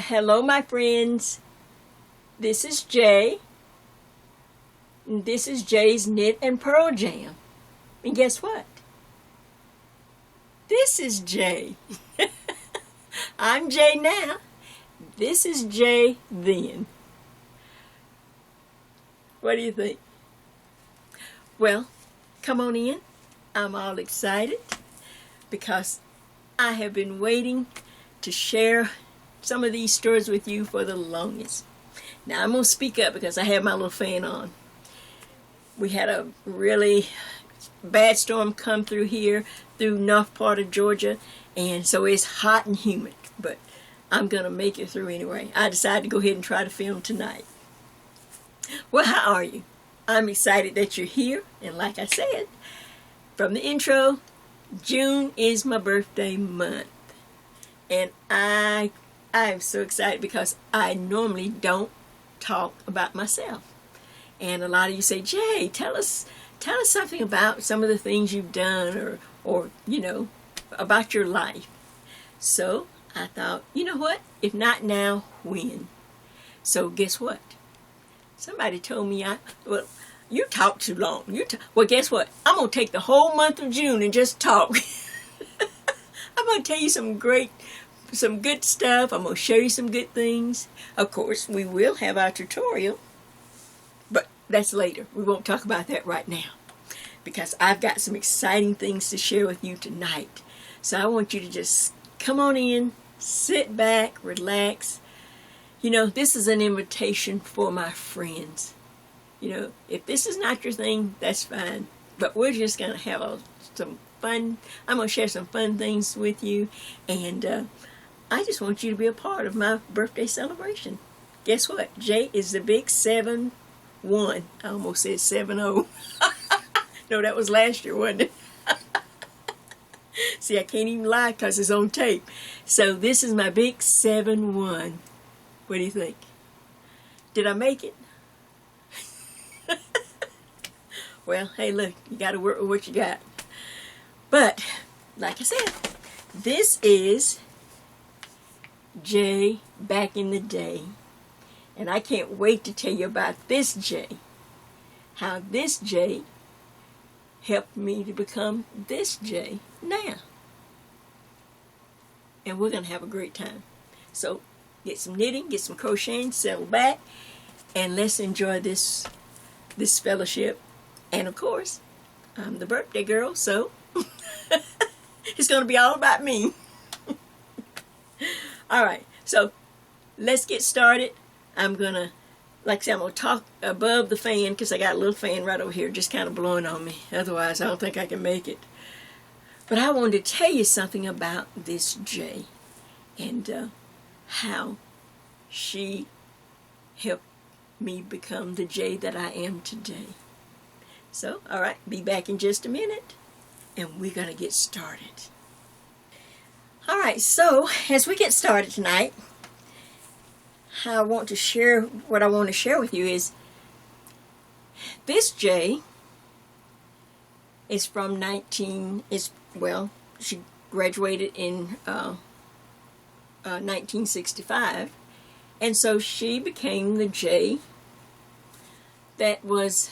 Hello, my friends. This is Jay. And this is Jay's Knit and Purl Jam. And guess what? This is Jay. I'm Jay now. This is Jay then. What do you think? Well, come on in. I'm all excited because I have been waiting to share some of these stories with you for the longest. Now I'm going to speak up because I have my little fan on. We had a really bad storm come through here, through north part of Georgia, and so it's hot and humid, but I'm going to make it through anyway. I decided to go ahead and try to film tonight. Well, how are you? I'm excited that you're here, and like I said, from the intro, June is my birthday month, and I'm so excited because I normally don't talk about myself. And a lot of you say, Jay, tell us something about some of the things you've done or you know, about your life. So I thought, you know what? If not now, when? So guess what? Somebody told me well, you talk too long. Well, guess what? I'm going to take the whole month of June and just talk. I'm going to tell you some good stuff. I'm going to show you some good things. Of course, we will have our tutorial, but that's later. We won't talk about that right now because I've got some exciting things to share with you tonight. So I want you to just come on in, sit back, relax. You know, this is an invitation for my friends. You know, if this is not your thing, that's fine. But we're just going to have some fun. I'm going to share some fun things with you. And I just want you to be a part of my birthday celebration. Guess what? Jay is the big 7-1. I almost said 7-0. No, that was last year, wasn't it? See, I can't even lie because it's on tape. So this is my big 7-1. What do you think? Did I make it? Well, hey, look, you got to work with what you got. But, like I said, this is Jay back in the day. And I can't wait to tell you about this Jay. How this Jay helped me to become this Jay now. And we're going to have a great time. So, get some knitting, get some crocheting, settle back, and let's enjoy this fellowship. And of course, I'm the birthday girl, so it's going to be all about me. All right, so let's get started. I'm going to, like I said, I'm going to talk above the fan because I got a little fan right over here just kind of blowing on me. Otherwise, I don't think I can make it. But I wanted to tell you something about this Jay and how she helped me become the Jay that I am today. So, all right, be back in just a minute, and we're going to get started. All right, so as we get started tonight, what I want to share with you is this Jay is from she graduated in 1965, and so she became the Jay that was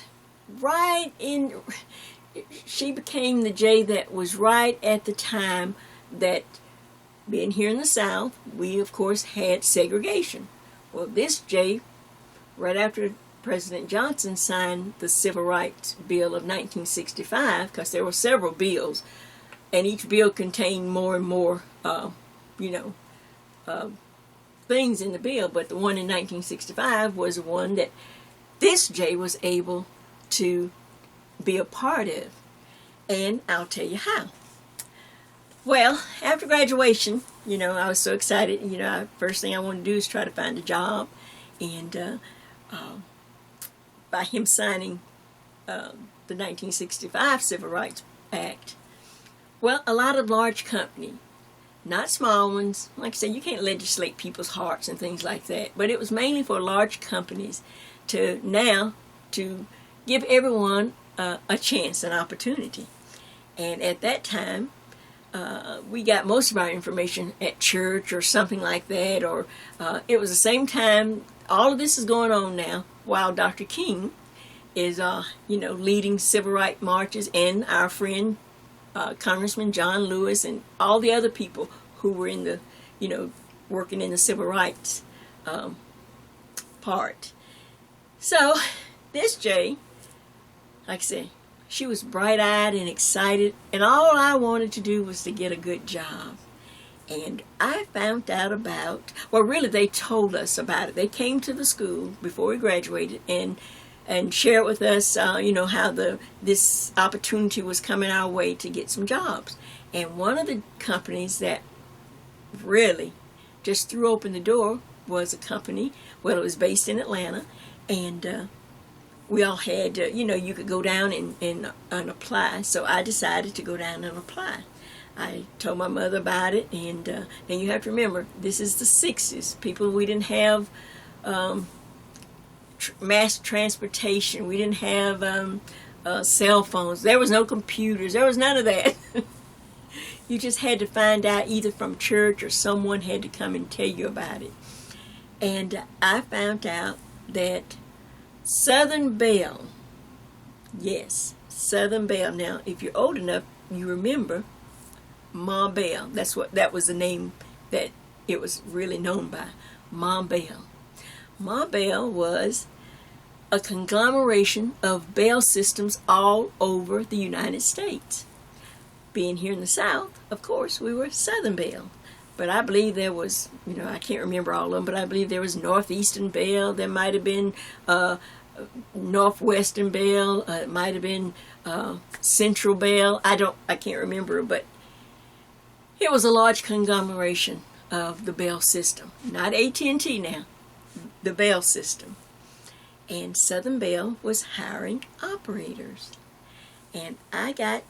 she became the Jay that was right at the time that, being here in the South, we of course had segregation. Well, this Jay, right after President Johnson signed the Civil Rights Bill of 1965, because there were several bills, and each bill contained more and more, things in the bill, but the one in 1965 was the one that this Jay was able to be a part of, and I'll tell you how. Well, after graduation, you know, I was so excited. You know, first thing I wanted to do is try to find a job, and by him signing the 1965 Civil Rights Act, well, a lot of large companies, not small ones, like I said, you can't legislate people's hearts and things like that, but it was mainly for large companies to give everyone a chance, an opportunity. And at that time, we got most of our information at church or something like that, or it was the same time. All of this is going on now while Dr. King is, leading civil rights marches, and our friend Congressman John Lewis and all the other people who were in the, working in the civil rights part. So this Jay, like I said, she was bright-eyed and excited, and all I wanted to do was to get a good job. And I found out about, well, really they told us about it. They came to the school before we graduated and shared with us, how this opportunity was coming our way to get some jobs. And one of the companies that really just threw open the door was a company, well, it was based in Atlanta, and we all had, you could go down and apply. So I decided to go down and apply. I told my mother about it, and you have to remember, this is the 60s. We didn't have mass transportation. We didn't have cell phones. There was no computers. There was none of that. You just had to find out either from church or someone had to come and tell you about it. And I found out that Southern Belle, yes, Southern Belle. Now, if you're old enough, you remember Ma Belle. That was the name that it was really known by, Ma Belle. Ma Belle was a conglomeration of Bell systems all over the United States. Being here in the South, of course, we were Southern Belle. But I believe there was, I can't remember all of them, but I believe there was Northeastern Belle. There might have been Northwestern Belle. It might have been Central Belle. I can't remember, but it was a large conglomeration of the Bell system. Not AT&T now, the Bell system. And Southern Belle was hiring operators. And I got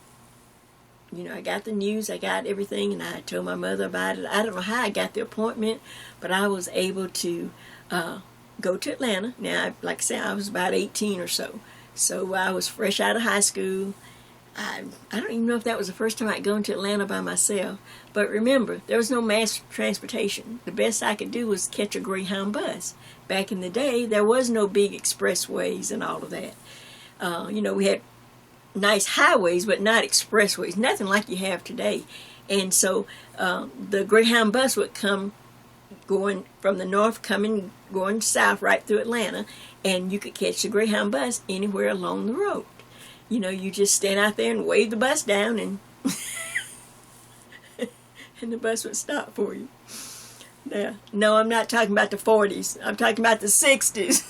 the news, I got everything, and I told my mother about it. I don't know how I got the appointment, but I was able to go to Atlanta. Now, like I said, I was about 18 or so. So I was fresh out of high school. I don't even know if that was the first time I'd gone to Atlanta by myself. But remember, there was no mass transportation. The best I could do was catch a Greyhound bus. Back in the day, there was no big expressways and all of that. We had nice highways, but not expressways. Nothing like you have today. And so the Greyhound bus would come going from the north, going south right through Atlanta, and you could catch the Greyhound bus anywhere along the road. You just stand out there and wave the bus down, and and the bus would stop for you. Yeah. No, I'm not talking about the 40s. I'm talking about the 60s.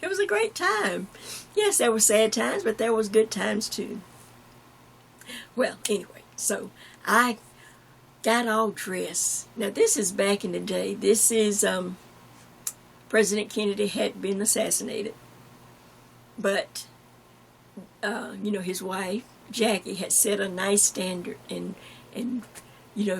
It was a great time. Yes, there were sad times, but there was good times too. Well, anyway, so I got all dressed. Now, this is back in the day. This is President Kennedy had been assassinated, but his wife Jackie had set a nice standard, and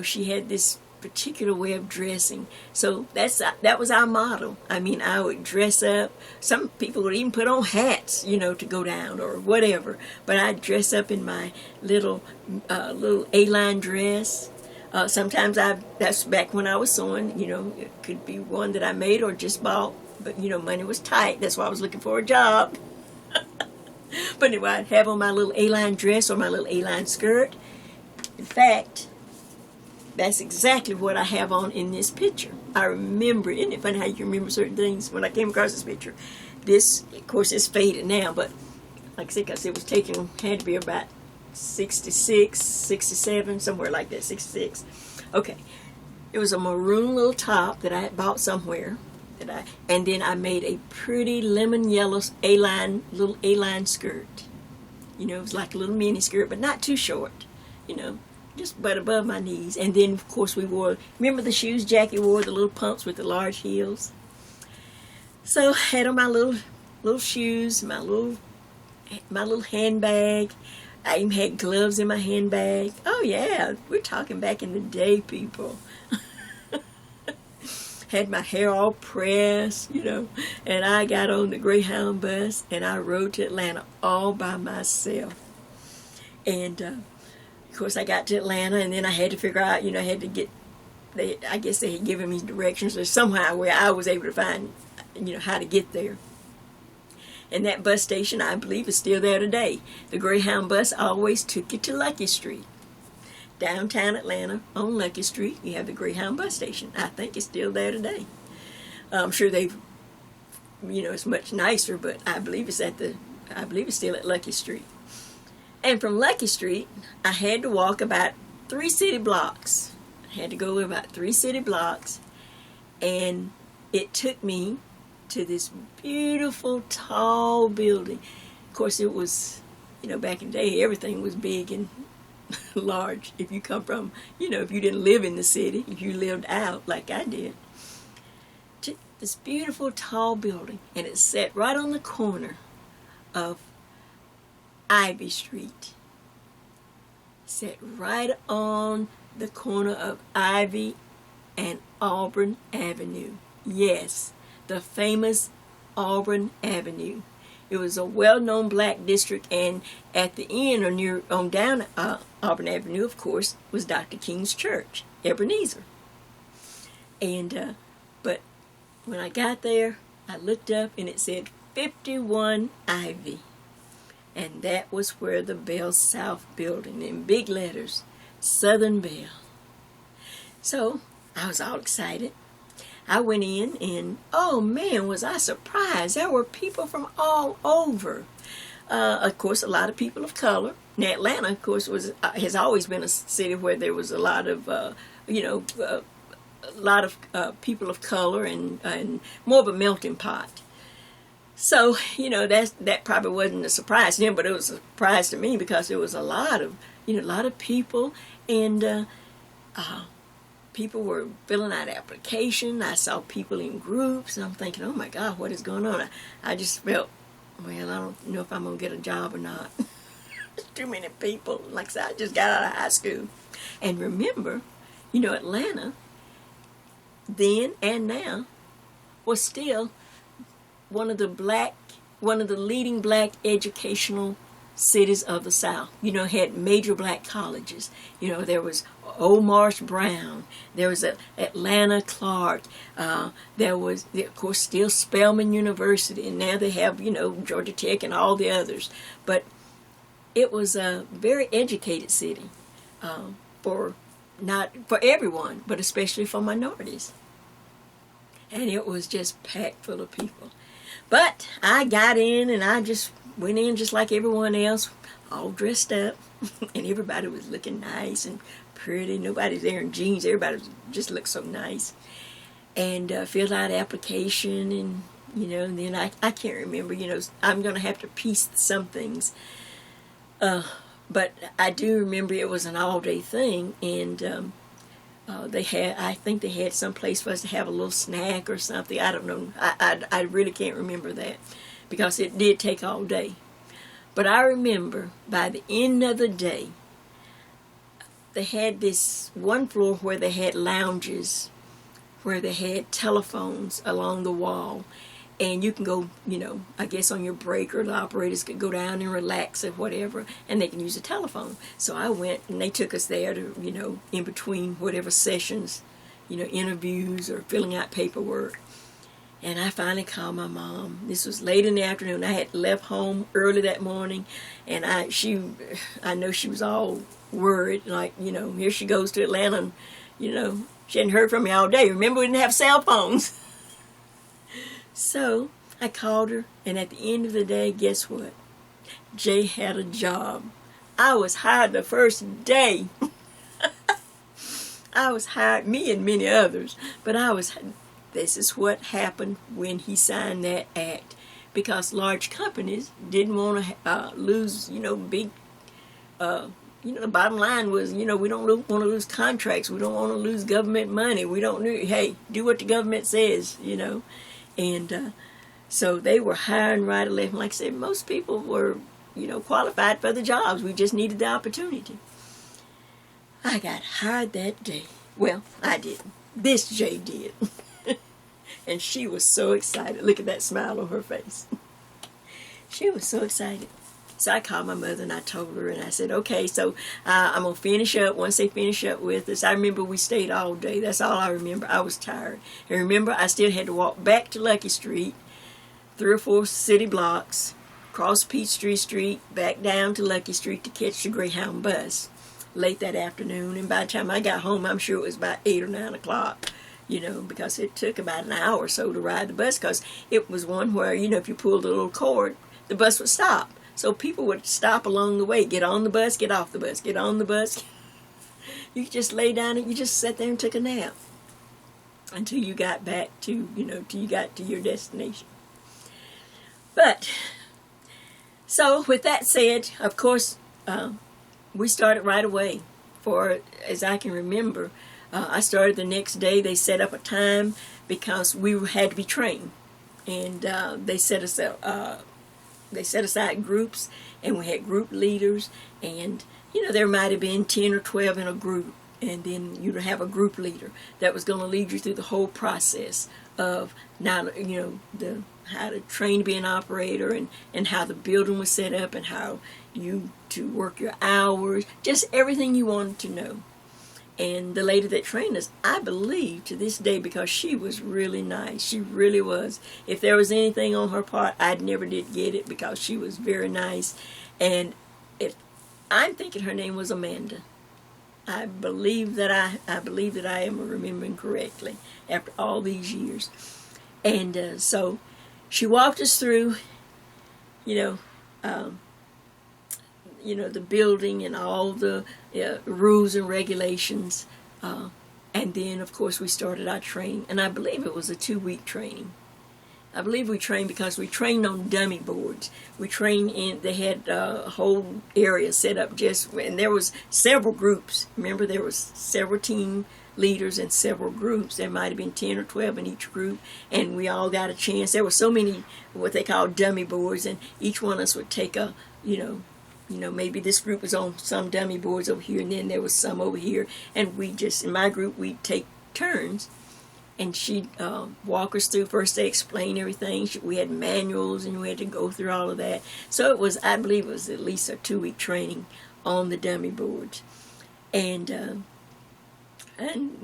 she had this particular way of dressing. So that was our motto. I mean, I would dress up. Some people would even put on hats, to go down or whatever. But I'd dress up in my little A-line dress. Sometimes that's back when I was sewing. It could be one that I made or just bought. But money was tight. That's why I was looking for a job. But anyway, I'd have on my little A-line dress or my little A-line skirt. In fact, that's exactly what I have on in this picture. I remember, isn't it funny how you can remember certain things? When I came across this picture, this, of course, is faded now, but like I said, it was taken, had to be about 66, 67, somewhere like that, 66. Okay. It was a maroon little top that I had bought somewhere, and then I made a pretty lemon yellow little A-line skirt. It was like a little mini skirt, but not too short, just but above my knees. And then, of course, we wore, remember the shoes Jackie wore, the little pumps with the large heels? So I had on my little shoes, my little handbag. I even had gloves in my handbag. Oh yeah, we're talking back in the day, people. Had my hair all pressed, and I got on the Greyhound bus and I rode to Atlanta all by myself. And of course, I got to Atlanta, and then I had to figure out, I had to get, I guess they had given me directions or somehow where I was able to find, how to get there. And that bus station, I believe, is still there today. The Greyhound bus always took you to Lucky Street. Downtown Atlanta on Lucky Street, you have the Greyhound bus station. I think it's still there today. I'm sure they've, it's much nicer, but I believe it's still at Lucky Street. And from Lucky Street, I had to walk about 3 city blocks. I had to go about 3 city blocks, and it took me to this beautiful, tall building. Of course, it was, back in the day, everything was big and large. If you come from, if you didn't live in the city, if you lived out like I did. To this beautiful, tall building, and it sat right on the corner of Ivy Street. Sat right on the corner of Ivy and Auburn Avenue. Yes, the famous Auburn Avenue. It was a well-known black district, and at the end or on down Auburn Avenue, of course, was Dr. King's church, Ebenezer. And but when I got there, I looked up and it said 51 Ivy, and that was where the Bell South building in big letters, Southern Bell. So I was all excited. I went in, and oh man, was I surprised. There were people from all over. Of course, a lot of people of color. Now, Atlanta, of course, has always been a city where there was a lot of, people of color and more of a melting pot. So, that probably wasn't a surprise to them, but it was a surprise to me because there was a lot of people, and people were filling out applications. I saw people in groups, and I'm thinking, oh my God, what is going on? I just felt, well, I don't know if I'm going to get a job or not. Too many people. Like I said, I just got out of high school. And remember, Atlanta, then and now, was still one of the leading black educational cities of the South. Had major black colleges. There was Old Marsh Brown, there was Atlanta Clark, there was, of course, still Spelman University, and now they have, Georgia Tech and all the others. But it was a very educated city, not for everyone, but especially for minorities. And it was just packed full of people. But I got in, and I just went in just like everyone else, all dressed up, and everybody was looking nice and pretty. Nobody's there in jeans. Everybody just looked so nice. And filled out application, and and then I can't remember. I'm going to have to piece some things. But I do remember it was an all-day thing, and I think they had some place for us to have a little snack or something. I don't know. I really can't remember that because it did take all day. But I remember by the end of the day, they had this one floor where they had lounges, where they had telephones along the wall. And you can go, I guess on your break, or the operators could go down and relax or whatever, and they can use a telephone. So I went, and they took us there to, in between whatever sessions, interviews or filling out paperwork. And I finally called my mom. This was late in the afternoon. I had left home early that morning, and I know she was all worried, like, here she goes to Atlanta, and, she hadn't heard from me all day. Remember, we didn't have cell phones. So I called her, and at the end of the day, guess what? Jay had a job. I was hired the first day. I was hired, me and many others, but this is what happened when he signed that act, because large companies didn't want to lose, big, the bottom line was, we don't want to lose contracts. We don't want to lose government money. We don't do what the government says, And so they were hiring right and left. And like I said, most people were, qualified for the jobs. We just needed the opportunity. I got hired that day. Well, I didn't. This Jay did. And she was so excited. Look at that smile on her face. She was so excited. So I called my mother and I told her, and I said, okay, so I'm going to finish up. Once they finish up with us, I remember we stayed all day. That's all I remember. I was tired. And remember, I still had to walk back to Lucky Street, 3 or 4 city blocks, cross Peachtree Street, back down to Lucky Street to catch the Greyhound bus late that afternoon. And by the time I got home, I'm sure it was about 8 or 9 o'clock, you know, because it took about an hour or so to ride the bus, because it was one where, you know, if you pulled a little cord, the bus would stop. So people would stop along the way, get on the bus, get off the bus, get on the bus. You could just lay down and you just sat there and took a nap until you got back to, you know, till you got to your destination. But, so with that said, of course, we started right away. For, as I can remember, I started the next day. They set up a time because we had to be trained. And they set us up. They set aside groups, and we had group leaders, and you know, there might have been 10 or 12 in a group, and then you'd have a group leader that was going to lead you through the whole process of now, you know, how to train to be an operator, and how the building was set up, and how you to work your hours, just everything you wanted to know. And the lady that trained us, I believe to this day, because she was really nice. She really was. If there was anything on her part, I never did get it, because she was very nice. And I'm thinking her name was Amanda. I believe that I am remembering correctly after all these years. And so she walked us through, you know, the building and all the rules and regulations. And then, of course, we started our training. And I believe it was a 2-week training. I believe we trained because we trained on dummy boards. We trained in, they had a whole area set up just, and there was several groups. Remember, there was several team leaders and several groups. There might have been 10 or 12 in each group, and we all got a chance. There were so many, what they call dummy boards, and each one of us would take a, you know, maybe this group was on some dummy boards over here, and then there was some over here, and we just, in my group, we'd take turns, and she'd walk us through. First, they explain everything. We had manuals, and we had to go through all of that. So it was, I believe it was at least a 2-week training on the dummy boards. And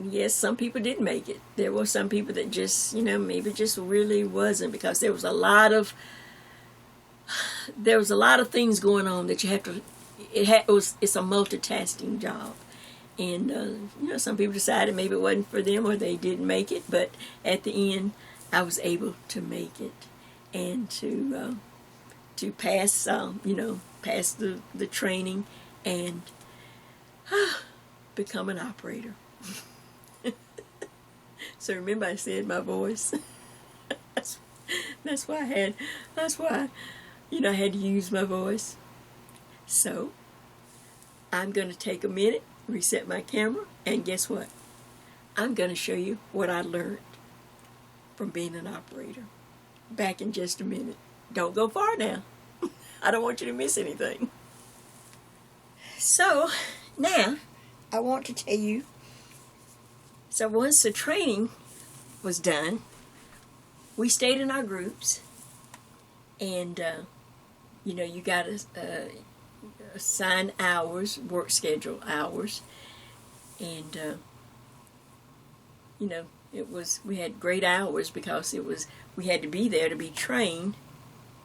yes, some people did make it. There were some people that just, you know, maybe just really wasn't, because there was a lot of things going on that you have to, it's a multitasking job. And, you know, some people decided maybe it wasn't for them, or they didn't make it, but at the end, I was able to make it, and to pass, pass the training, and become an operator. So remember, I said my voice. that's why, I had to use my voice. So I'm going to take a minute, reset my camera, and guess what? I'm going to show you what I learned from being an operator. Back in just a minute. Don't go far now. I don't want you to miss anything. So now I want to tell you, so once the training was done, we stayed in our groups, and you got to assign hours, work schedule hours, and we had great hours, because we had to be there to be trained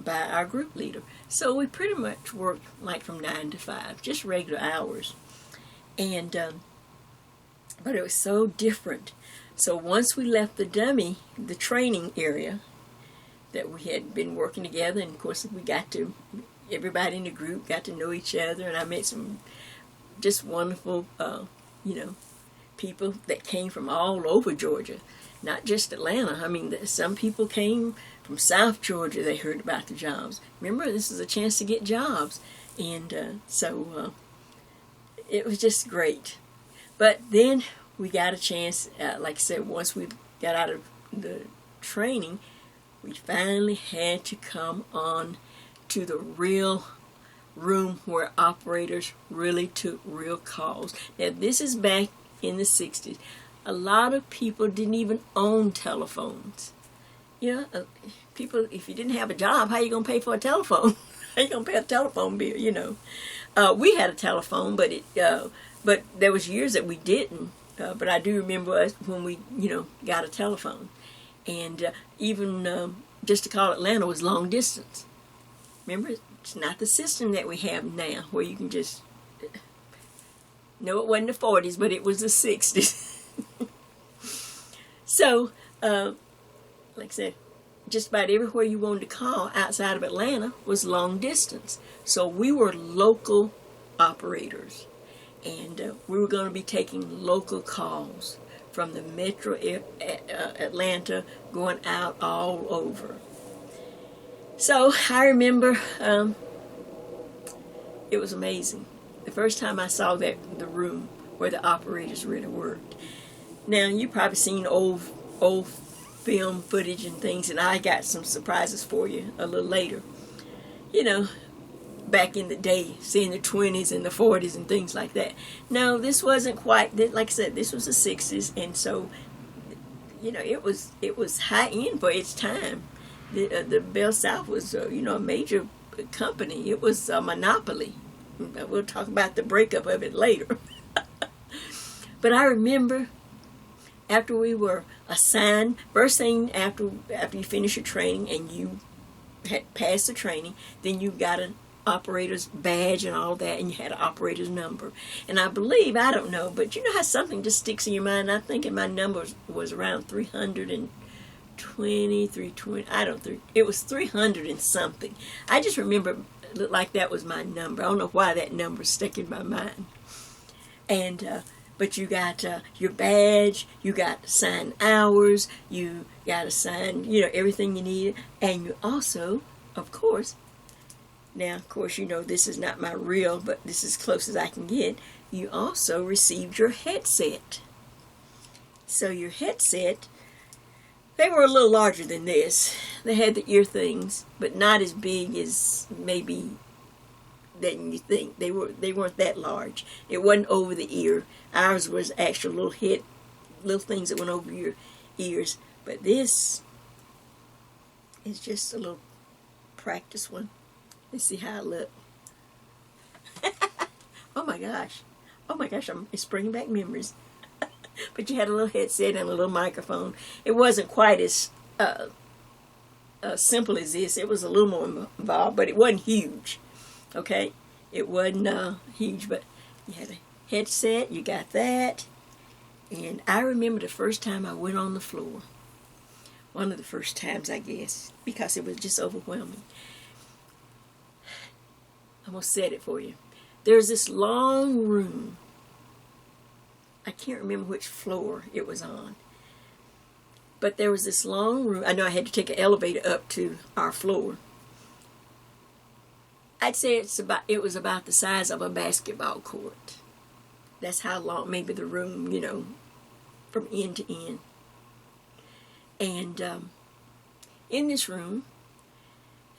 by our group leader. So we pretty much worked like from 9 to 5, just regular hours, and but it was so different. So once we left the training area that we had been working together, and of course everybody in the group got to know each other, and I met some just wonderful, people that came from all over Georgia, not just Atlanta. I mean, some people came from South Georgia. They heard about the jobs. Remember, this is a chance to get jobs, and so it was just great. But then we got a chance, like I said, once we got out of the training, we finally had to come on to the real room where operators really took real calls. Now, this is back in the 60s. A lot of people didn't even own telephones. People, if you didn't have a job, how are you going to pay for a telephone? How you gonna pay a telephone bill? You know, we had a telephone, but but there was years that we didn't. But I do remember us when we, got a telephone, and even just to call Atlanta was long distance. Remember, it's not the system that we have now, where you can just. No, it wasn't the 40s, but it was the 60s. So, like I said, just about everywhere you wanted to call outside of Atlanta was long distance. So we were local operators, and we were going to be taking local calls from the metro Atlanta, going out all over. So I remember it was amazing. The first time I saw the room where the operators really worked. Now, you've probably seen old film footage and things, and I got some surprises for you a little later. Back in the day, seeing the 20s and the 40s and things like that. No, this wasn't quite, like I said, this was the 60s, and so, it was high end for its time. The Bell South was, a major company. It was a monopoly. We'll talk about the breakup of it later. But I remember after we were assigned, first thing after you finish your training and you had passed the training, then you got an operator's badge and all that, and you had an operator's number. And I believe, I don't know, but you know how something just sticks in your mind? I think my number was around 320, I don't know, it was 300 and something. I just remember it looked like that was my number. I don't know why that number stuck in my mind. And but you got your badge, you got assigned hours, you got assigned, everything you needed, and you also, of course, this is not my real, but this is as close as I can get, you also received your headset. So your headset, they were a little larger than this. They had the ear things, but not as big as maybe than you think. They weren't that large. It wasn't over the ear. Ours was actual little things that went over your ears. But this is just a little practice one. Let's see how I look. Oh my gosh, it's bringing back memories. But you had a little headset and a little microphone. It wasn't quite as simple as this. It was a little more involved, but it wasn't huge. Okay? It wasn't huge, but you had a headset, you got that. And I remember the first time I went on the floor. One of the first times, I guess, because it was just overwhelming. I'm going to set it for you. There's this long room. I can't remember which floor it was on. But there was this long room. I know I had to take an elevator up to our floor. I'd say it was about the size of a basketball court. That's how long, maybe the room, from end to end. And in this room,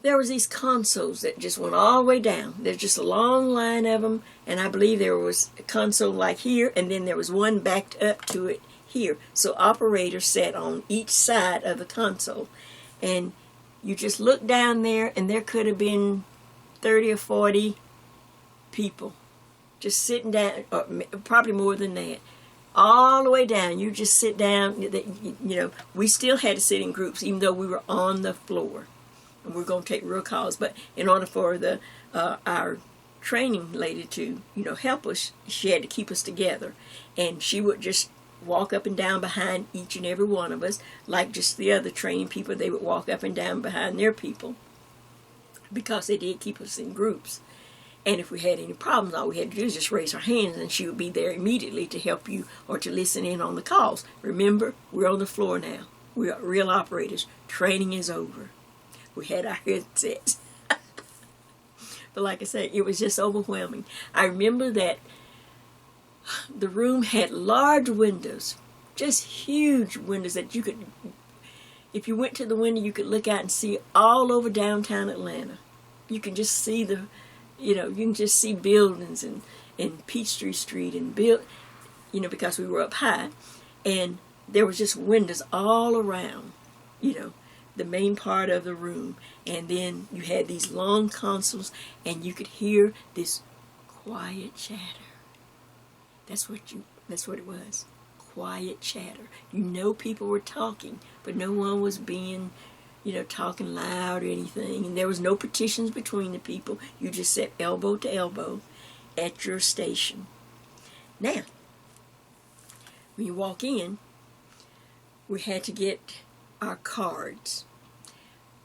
there was these consoles that just went all the way down. There's just a long line of them, and I believe there was a console like here, and then there was one backed up to it here. So operators sat on each side of the console, and you just look down there, and there could have been 30 or 40 people just sitting down, or probably more than that. All the way down, you just sit down. We still had to sit in groups, even though we were on the floor. And we're going to take real calls, but in order for our training lady to, help us, she had to keep us together. And she would just walk up and down behind each and every one of us, like just the other training people, they would walk up and down behind their people, because they did keep us in groups. And if we had any problems, all we had to do is just raise our hands, and she would be there immediately to help you or to listen in on the calls. Remember, we're on the floor now. We are real operators. Training is over. We had our headsets. But like I said, it was just overwhelming. I remember that the room had large windows, just huge windows that you could, if you went to the window, you could look out and see all over downtown Atlanta. You can just see you can just see buildings and Peachtree Street and because we were up high, and there was just windows all around, the main part of the room, and then you had these long consoles, and you could hear this quiet chatter. That's what it was. Quiet chatter. You know people were talking, but no one was being, talking loud or anything. And there was no partitions between the people. You just sat elbow to elbow at your station. Now, when you walk in, we had to get our cards.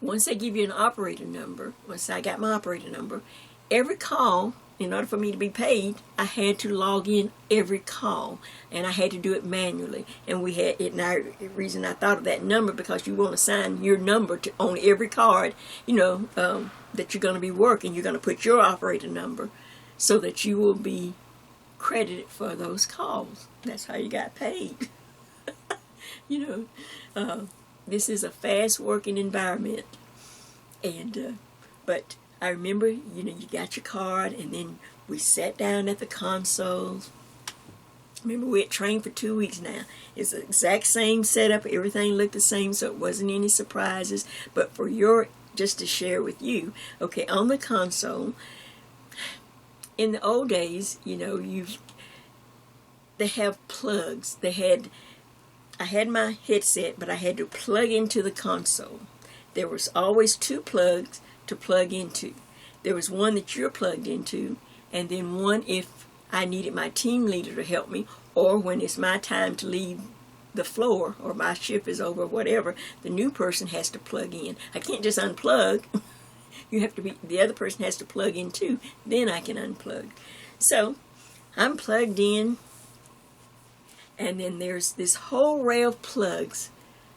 Once they give you an operator number, once I got my operator number, every call, in order for me to be paid, I had to log in every call, and I had to do it manually. And we had it. Now, the reason I thought of that number, because you want to assign your number to on every card, that you're going to be working. You're going to put your operator number so that you will be credited for those calls. That's how you got paid. This is a fast-working environment, and but I remember, you got your card, and then we sat down at the consoles. Remember, we had trained for 2 weeks now. It's the exact same setup. Everything looked the same, so it wasn't any surprises. But just to share with you, okay, on the console, in the old days, they have plugs. I had my headset, but I had to plug into the console. There was always 2 plugs to plug into. There was one that you're plugged into, and then one if I needed my team leader to help me, or when it's my time to leave the floor, or my shift is over, whatever, the new person has to plug in. I can't just unplug. The other person has to plug in too, then I can unplug. So, I'm plugged in, and then there's this whole array of plugs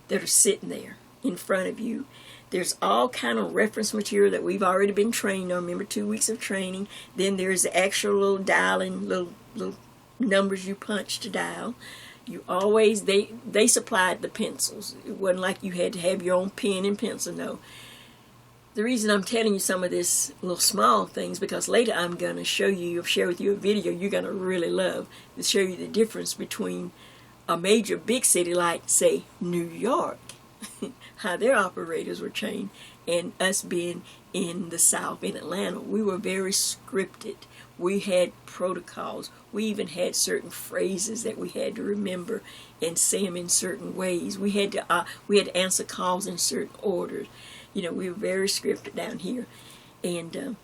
that are sitting there in front of you. There's all kind of reference material that we've already been trained on. Remember, 2 weeks of training. Then there's the actual little dialing, little numbers you punch to dial. You always, they supplied the pencils. It wasn't like you had to have your own pen and pencil, no. The reason I'm telling you some of this little small things, because later I'm going to share with you a video you're going to really love to show you the difference between a major big city like, say, New York, how their operators were trained, and us being in the South, in Atlanta. We were very scripted. We had protocols. We even had certain phrases that we had to remember and say them in certain ways. We had to answer calls in certain orders. We were very scripted down here. And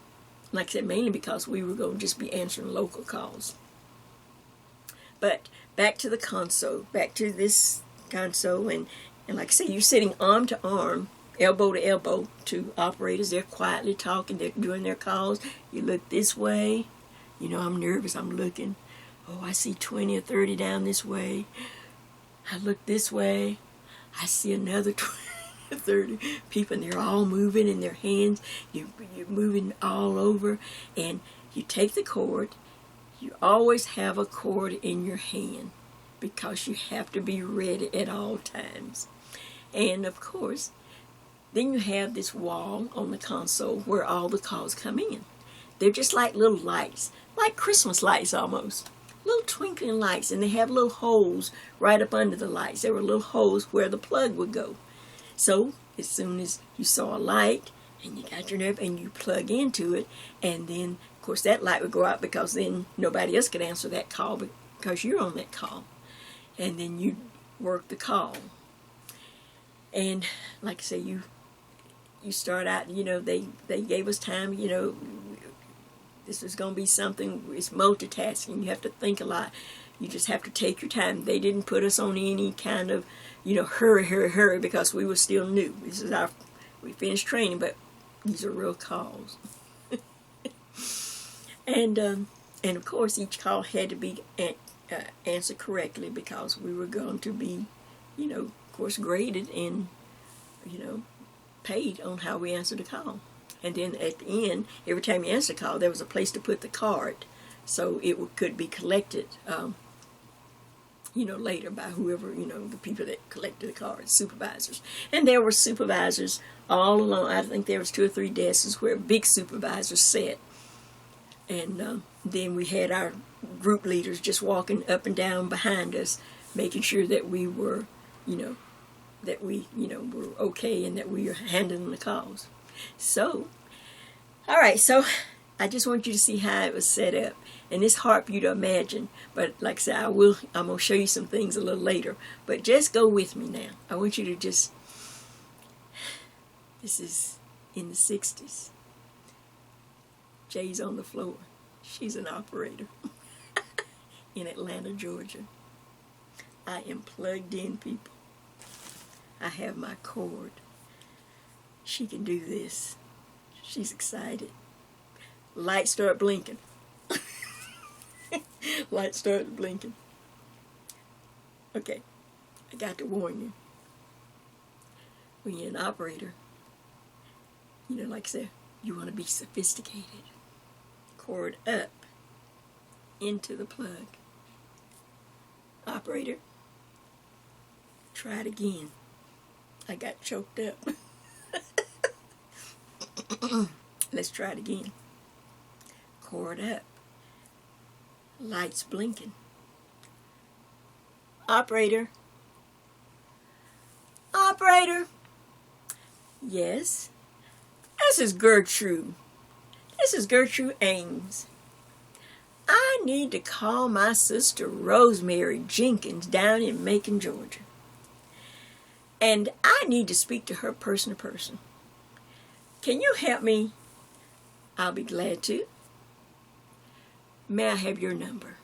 like I said, mainly because we were going to just be answering local calls. But back to the console, back to this console, and like I say, you're sitting arm to arm, elbow to elbow, to operators. They're quietly talking. They're doing their calls. You look this way. I'm nervous. I'm looking. Oh, I see 20 or 30 down this way. I look this way. I see another 20 or 30 people, and they're all moving in their hands. You're moving all over. And you take the cord. You always have a cord in your hand because you have to be ready at all times. And, of course, then you have this wall on the console where all the calls come in. They're just like little lights, like Christmas lights almost. Little twinkling lights, and they have little holes right up under the lights. There were little holes where the plug would go. So, as soon as you saw a light, and you got your nerve, and you plug into it, and then, of course, that light would go out because then nobody else could answer that call because you're on that call. And then you work the call. And like I say, you start out, they gave us time, this is going to be something, it's multitasking. You have to think a lot. You just have to take your time. They didn't put us on any kind of, hurry, because we were still new. We finished training, but these are real calls. And of course, each call had to be answered correctly because we were going to be, of course, graded and, paid on how we answered the call. And then at the end, every time you answered a call, there was a place to put the card, so it could be collected, later by whoever, the people that collected the cards, supervisors. And there were supervisors all along. I think there was 2 or 3 desks where big supervisors sat. And then we had our group leaders just walking up and down behind us, making sure that we were, that we, were okay and that we are handling the calls. So, all right, so I just want you to see how it was set up. And it's hard for you to imagine, but like I said, I'm going to show you some things a little later. But just go with me now. I want you to this is in the 60s. Jay's on the floor. She's an operator in Atlanta, Georgia. I am plugged in, people. I have my cord. She can do this. She's excited. Lights start blinking. Lights started blinking. Okay, I got to warn you. When you're an operator, like I said, you want to be sophisticated. Cord up into the plug. Operator, try it again. I got choked up. Let's try it again. Cord up. Lights blinking. Operator. Operator. Yes. This is Gertrude. This is Gertrude Ames. I need to call my sister Rosemary Jenkins down in Macon, Georgia. And I need to speak to her person to person. Can you help me? I'll be glad to. May I have your number?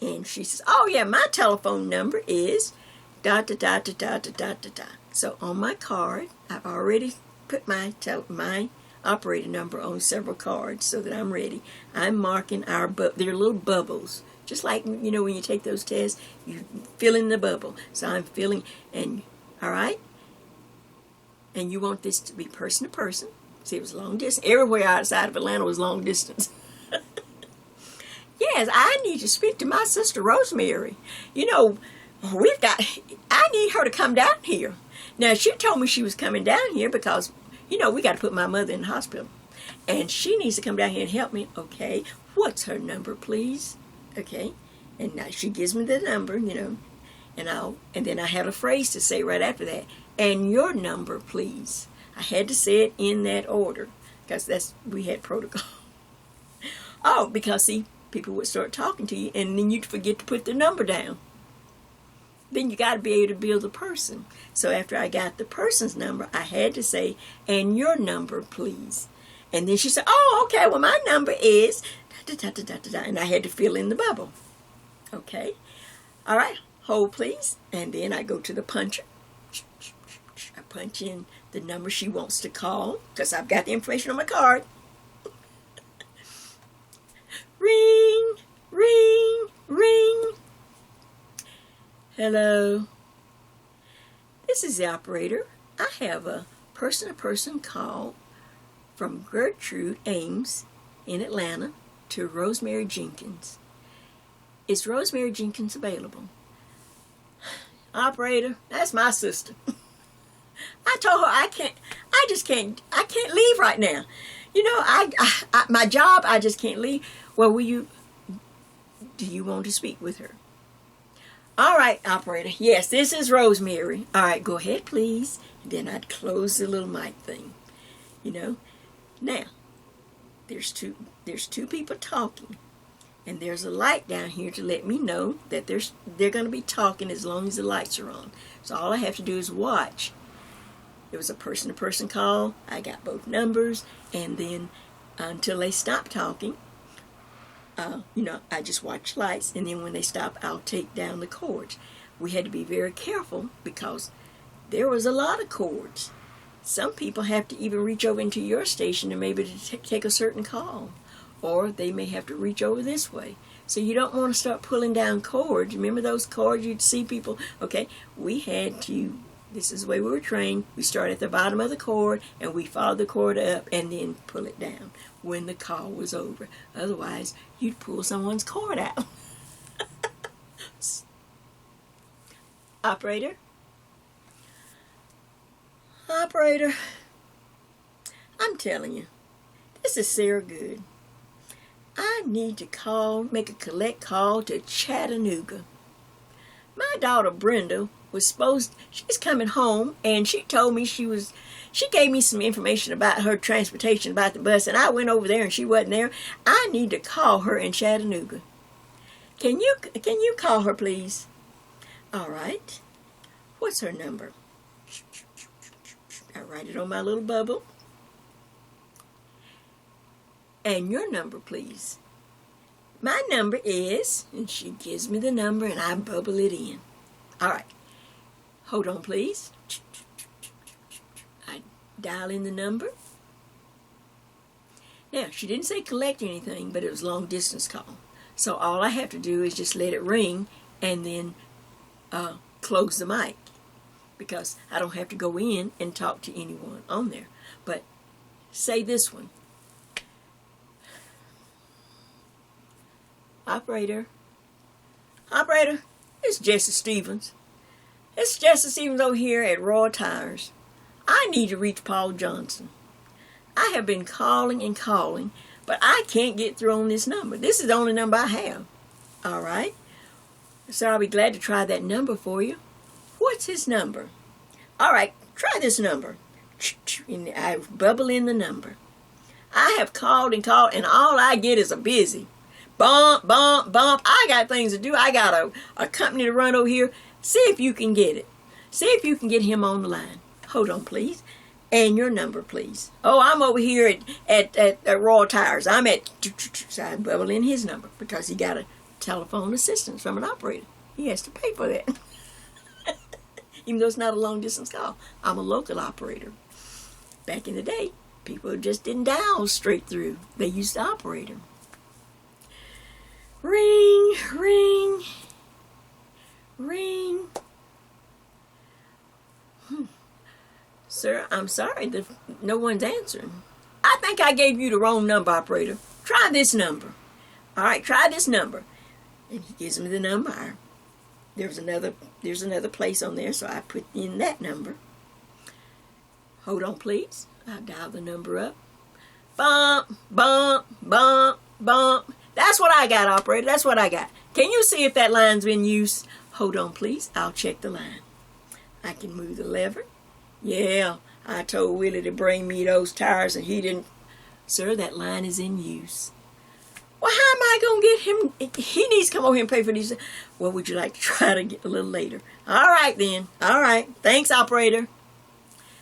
And she says, oh yeah, my telephone number is ... So on my card, I've already put my operator number on several cards so that I'm ready. I'm marking they're little bubbles. Just like, when you take those tests, you fill in the bubble. So I'm filling, and all right? And you want this to be person to person. See, it was long distance. Everywhere outside of Atlanta was long distance. Yes, I need to speak to my sister Rosemary. I need her to come down here. Now, she told me she was coming down here because, we got to put my mother in the hospital. And she needs to come down here and help me. Okay, what's her number, please? Okay, and now she gives me the number, and then I had a phrase to say right after that. And your number, please. I had to say it in that order because we had protocol. Oh, because see, people would start talking to you and then you'd forget to put the number down. Then you got to be able to build a person. So after I got the person's number, I had to say, and your number, please. And then she said, oh, okay, well, my number is, and I had to fill in the bubble. Okay. All right, hold, please. And then I go to the puncher. I punch in the number she wants to call because I've got the information on my card. Ring, ring, ring. Hello. This is the operator. I have a person-to-person call from Gertrude Ames in Atlanta to Rosemary Jenkins. Is Rosemary Jenkins available? Operator, that's my sister. I told her I can't leave right now. My job, I just can't leave. Well, do you want to speak with her? All right, operator. Yes, this is Rosemary. All right, go ahead, please. And then I'd close the little mic thing. Now, there's two people talking. And there's a light down here to let me know that they're going to be talking as long as the lights are on. So all I have to do is watch. It was a person-to-person call. I got both numbers. And then until they stop talking, I just watch lights. And then when they stop, I'll take down the cords. We had to be very careful because there was a lot of cords. Some people have to even reach over into your station to maybe take a certain call. Or they may have to reach over this way. So you don't want to start pulling down cords. Remember those cords you'd see people? Okay, we had to, this is the way we were trained. We start at the bottom of the cord and we follow the cord up and then pull it down when the call was over. Otherwise, you'd pull someone's cord out. Operator? Operator, I'm telling you, this is Sarah Good. I need to make a collect call to Chattanooga. My daughter Brenda she's coming home, and she told me she gave me some information about her transportation, about the bus, and I went over there and she wasn't there. I need to call her in Chattanooga. Can you call her, please? All right. What's her number? I write it on my little bubble. And your number, please. My number is, and she gives me the number and I bubble it in. All right. Hold on, please. I dial in the number. Now, she didn't say collect anything, but it was long distance call. So all I have to do is just let it ring and then close the mic, because I don't have to go in and talk to anyone on there. But say this one. Operator, it's Jesse Stevens. It's Jesse Stevens over here at Royal Tires. I need to reach Paul Johnson. I have been calling and calling, but I can't get through on this number. This is the only number I have. All right. So I'll be glad to try that number for you. What's his number? All right, try this number. And I bubble in the number. I have called and called, and all I get is a busy. Bump, bump, bump. I got things to do. I got a company to run over here. See if you can get it. See if you can get him on the line. Hold on, please. And your number, please. Oh, I'm over here at Royal Tires. I'm at... So I bubble in his number because he got a telephone assistance from an operator. He has to pay for that. Even though it's not a long distance call. I'm a local operator. Back in the day, people just didn't dial straight through. They used the operator. Ring, ring, ring. Sir, I'm sorry, no one's answering. I think I gave you the wrong number, operator. Try this number. All right, try this number. And he gives me the number. There's another place on there, so I put in that number. Hold on, please. I dial the number up. Bump, bump, bump, bump. That's what I got, operator. That's what I got. Can you see if that line's been used? Hold on, please. I'll check the line. I can move the lever. Yeah, I told Willie to bring me those tires, and he didn't. Sir, that line is in use. Well, how am I going to get him? He needs to come over here and pay for these. Well, would you like to try to get a little later? All right, then. All right. Thanks, operator.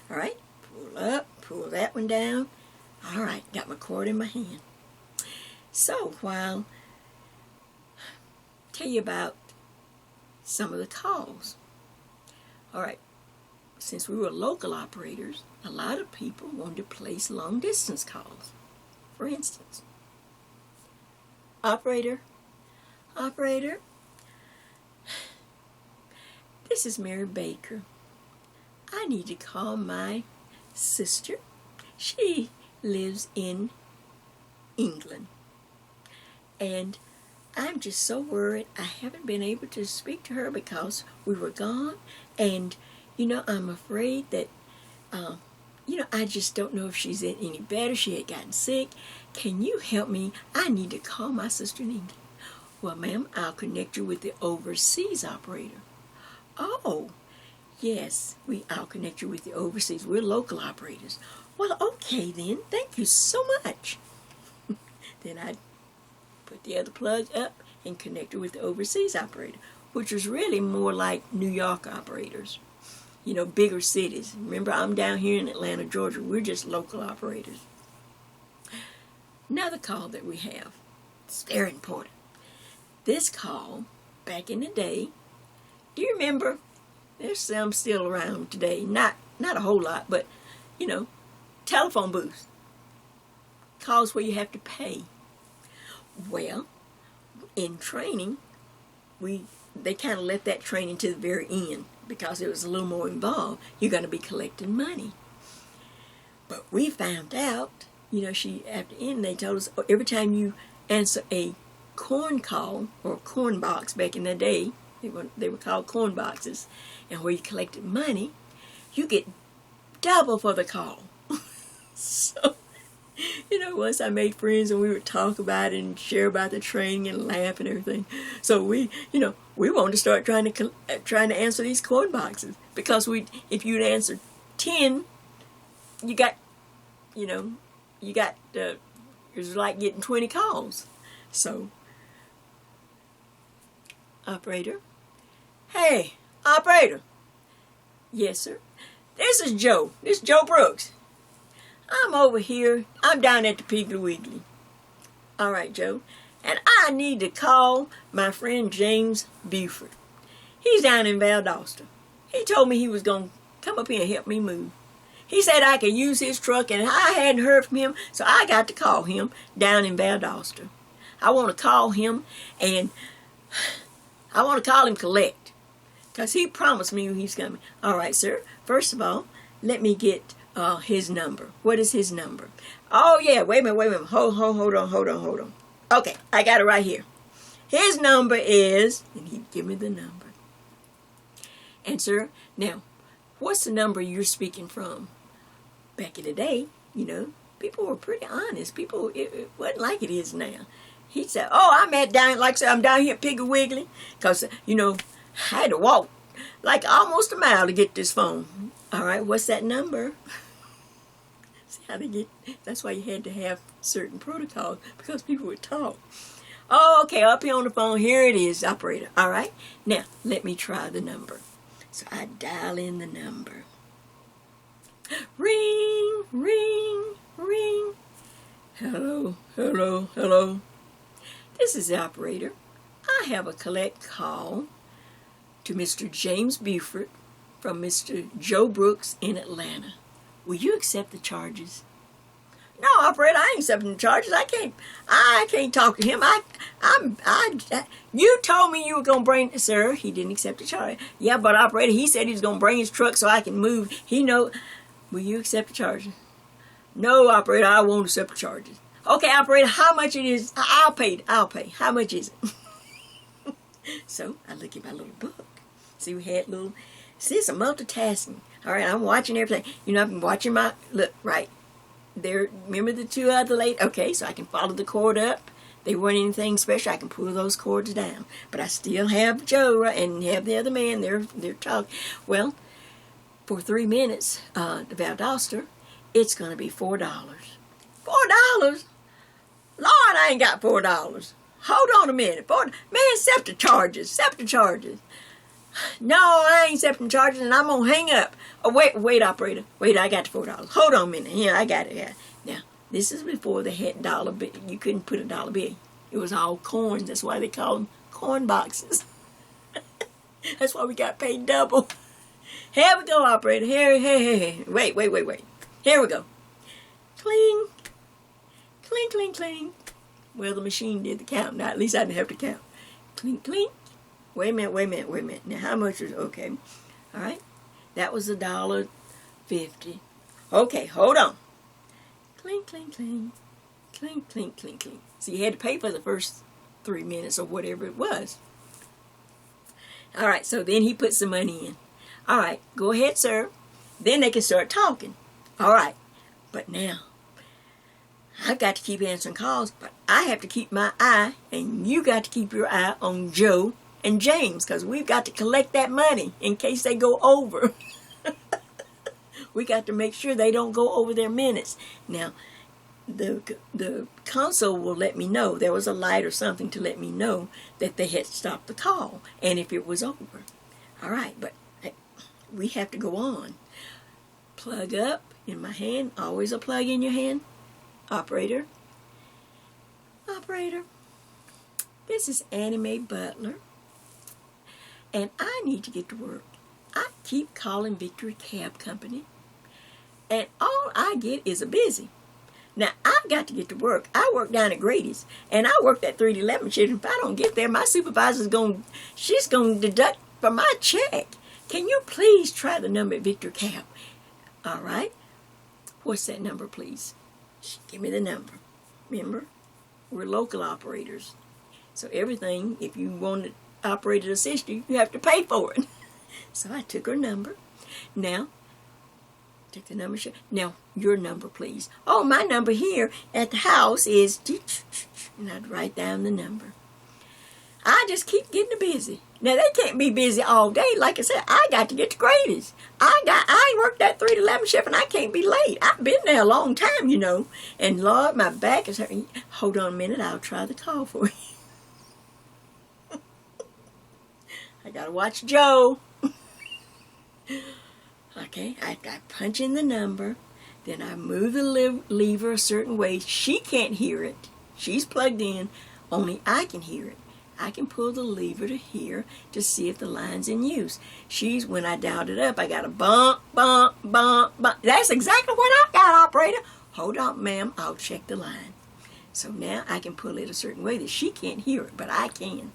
All right. Pull up. Pull that one down. All right. Got my cord in my hand. So, while tell you about some of the calls. All right. Since we were local operators, a lot of people wanted to place long-distance calls. For instance, operator, this is Mary Baker. I need to call my sister. She lives in England. And I'm just so worried. I haven't been able to speak to her because we were gone. And, I'm afraid that, I just don't know if she's any better. She had gotten sick. Can you help me? I need to call my sister in England. Well, ma'am, I'll connect you with the overseas operator. Oh, yes, I'll connect you with the overseas. We're local operators. Well, okay then. Thank you so much. Then I put the other plug up and connect her with the overseas operator, which was really more like New York operators. Bigger cities. Remember, I'm down here in Atlanta, Georgia. We're just local operators. Another call that we have. It's very important. This call, back in the day, do you remember? There's some still around today. Not a whole lot, but, telephone booths. Calls where you have to pay. Well, in training, they kind of let that training to the very end because it was a little more involved. You're going to be collecting money. But we found out, at the end they told us every time you answer a corn call or corn box back in the day, they were called corn boxes, and where you collected money, you get double for the call. So once I made friends and we would talk about it and share about the training and laugh and everything. So we wanted to start trying to answer these coin boxes, because if you'd answer 10, you got, it was like getting 20 calls. So, operator. Hey, operator. Yes, sir. This is Joe. This is Joe Brooks. I'm over here. I'm down at the Piggly Wiggly. All right, Joe. And I need to call my friend James Buford. He's down in Valdosta. He told me he was going to come up here and help me move. He said I could use his truck, and I hadn't heard from him, so I got to call him down in Valdosta. I want to call him, and I want to call him collect, because he promised me he's coming. All right, sir. First of all, let me get his number. What is his number? Oh, yeah. Wait a minute. Hold on. Okay, I got it right here. His number is, and he'd give me the number. And, sir, now, what's the number you're speaking from? Back in the day, people were pretty honest. It wasn't like it is now. He said, oh, I'm down here at Piggly Wiggly, because, I had to walk like almost a mile to get this phone. All right, what's that number? See how they get, that's why you had to have certain protocols, because people would talk. Oh, okay, up here on the phone, here it is, operator. All right, now, let me try the number. So I dial in the number. Ring, ring, ring. Hello. This is the operator. I have a collect call to Mr. James Buford from Mr. Joe Brooks in Atlanta. Will you accept the charges? No, operator, I ain't accepting the charges. I can't talk to him. You told me you were going to bring, sir, he didn't accept the charge. Yeah, but operator, he said he was going to bring his truck so I can move. Will you accept the charges? No, operator, I won't accept the charges. Okay, operator, how much it is? I'll pay. How much is it? So I look at my little book. See, it's a multitasking. All right, I'm watching everything. I've been watching look, right. There, remember the two other ladies? Okay, so I can follow the cord up. They weren't anything special. I can pull those cords down. But I still have Joe, right, and have the other man. They're talking. Well, for 3 minutes, the Valdosta, it's going to be $4. $4? Lord, I ain't got $4. Hold on a minute. Man, accept the charges. No, I ain't accepting charges, and I'm going to hang up. Oh, wait, operator. Wait, I got the $4. Hold on a minute. Yeah, I got it. Yeah. Now, this is before they had dollar bill. You couldn't put a dollar bill. It was all coins. That's why they call them coin boxes. That's why we got paid double. Here we go, operator. Here. Wait. Here we go. Cling. Cling, cling, cling. Well, the machine did the count. Now, at least I didn't have to count. Cling, cling. Wait a minute. Now, how much was it? Okay. All right. That was $1.50. Okay, hold on. Cling, cling, cling. Cling, cling, cling, cling. So you had to pay for the first 3 minutes or whatever it was. All right, so then he put some money in. All right, go ahead, sir. Then they can start talking. All right. But now, I've got to keep answering calls, but I have to keep my eye, and you got to keep your eye on Joe and James, because we've got to collect that money in case they go over. We got to make sure they don't go over their minutes. Now, the console will let me know. There was a light or something to let me know that they had stopped the call, and if it was over. All right, but we have to go on. Plug up in my hand. Always a plug in your hand. Operator. This is Annie Mae Butler. And I need to get to work. I keep calling Victory Cab Company, and all I get is a busy. Now, I've got to get to work. I work down at Grady's, and I work that 3 to 11 shift. If I don't get there, my supervisor's she's going to deduct from my check. Can you please try the number at Victory Cab? All right. What's that number, please? Give me the number. Remember, we're local operators. So everything, if you want to operator to assist you, you have to pay for it. So I took her number. Now, Take the number. Now, your number, please. Oh, my number here at the house is... And I'd write down the number. I just keep getting busy. Now, they can't be busy all day. Like I said, I got to get the gradies. I worked that 3 to 11 shift, and I can't be late. I've been there a long time, you know. And, Lord, my back is hurting. Hold on a minute. I'll try the call for you. I got to watch Joe. Okay, I punch in the number. Then I move the lever a certain way. She can't hear it. She's plugged in. Only I can hear it. I can pull the lever to here to see if the line's in use. When I dialed it up, I got a bump, bump, bump, bump. That's exactly what I got, operator. Hold on, ma'am. I'll check the line. So now I can pull it a certain way that she can't hear it, but I can.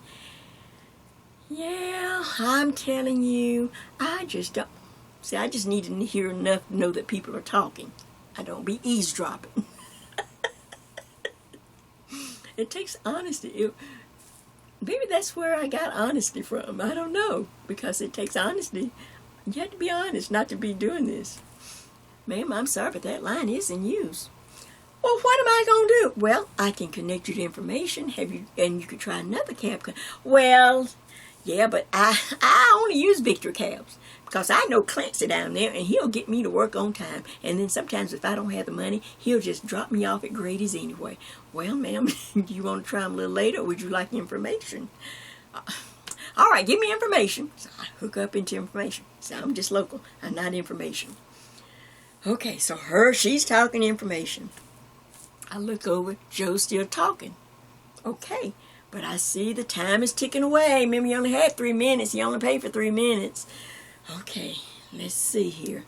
Yeah, I'm telling you, I just don't. See, I just need to hear enough to know that people are talking. I don't be eavesdropping. It takes honesty. Maybe that's where I got honesty from. I don't know. Because it takes honesty. You have to be honest not to be doing this. Ma'am, I'm sorry, but that line is in use. Well, what am I going to do? Well, I can connect you to information. And you could try another cab. Well, yeah, but I only use Victory cabs. Because I know Clancy down there, and he'll get me to work on time. And then sometimes if I don't have the money, he'll just drop me off at Grady's anyway. Well, ma'am, do you want to try him a little later, or would you like information? All right, give me information. So I hook up into information. So I'm just local. I'm not information. Okay, so she's talking information. I look over, Joe's still talking. Okay, but I see the time is ticking away. Remember, you only had 3 minutes. You only paid for 3 minutes. Okay, let's see here.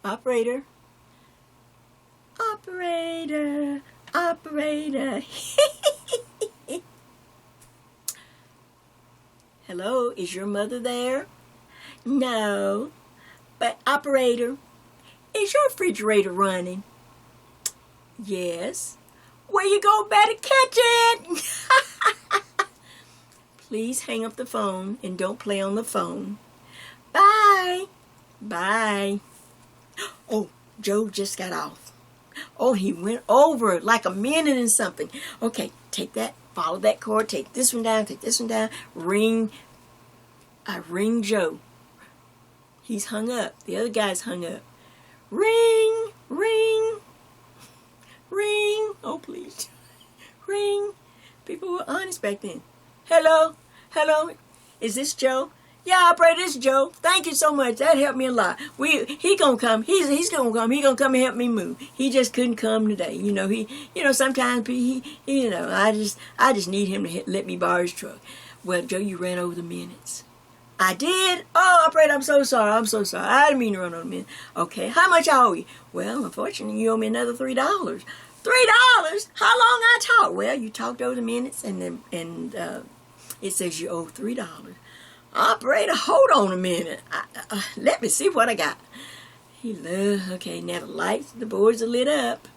Operator. Operator. Operator. Hello, is your mother there? No. But operator, is your refrigerator running? Yes. Where you go, better catch it. Please hang up the phone and don't play on the phone. Bye. Bye. Oh, Joe just got off. Oh, he went over like a minute and something. Okay, take that, follow that cord, take this one down, ring. I ring Joe. He's hung up. The other guy's hung up. Ring, ring, ring. Oh, please. Ring. People were honest back then. Hello? Hello? Is this Joe? Yeah, operator, this is Joe. Thank you so much. That helped me a lot. He gonna come. He's gonna come. He gonna come and help me move. He just couldn't come today. You know, sometimes I just need him to let me borrow his truck. Well, Joe, you ran over the minutes. I did? Oh, operator, I'm so sorry. I didn't mean to run over the minutes. Okay, how much I owe you? Well, unfortunately, you owe me another $3. $3? How long I talked? Well, you talked over the minutes, and it says you owe $3. Operator, hold on a minute. Let me see what I got. Okay, now the boards are lit up.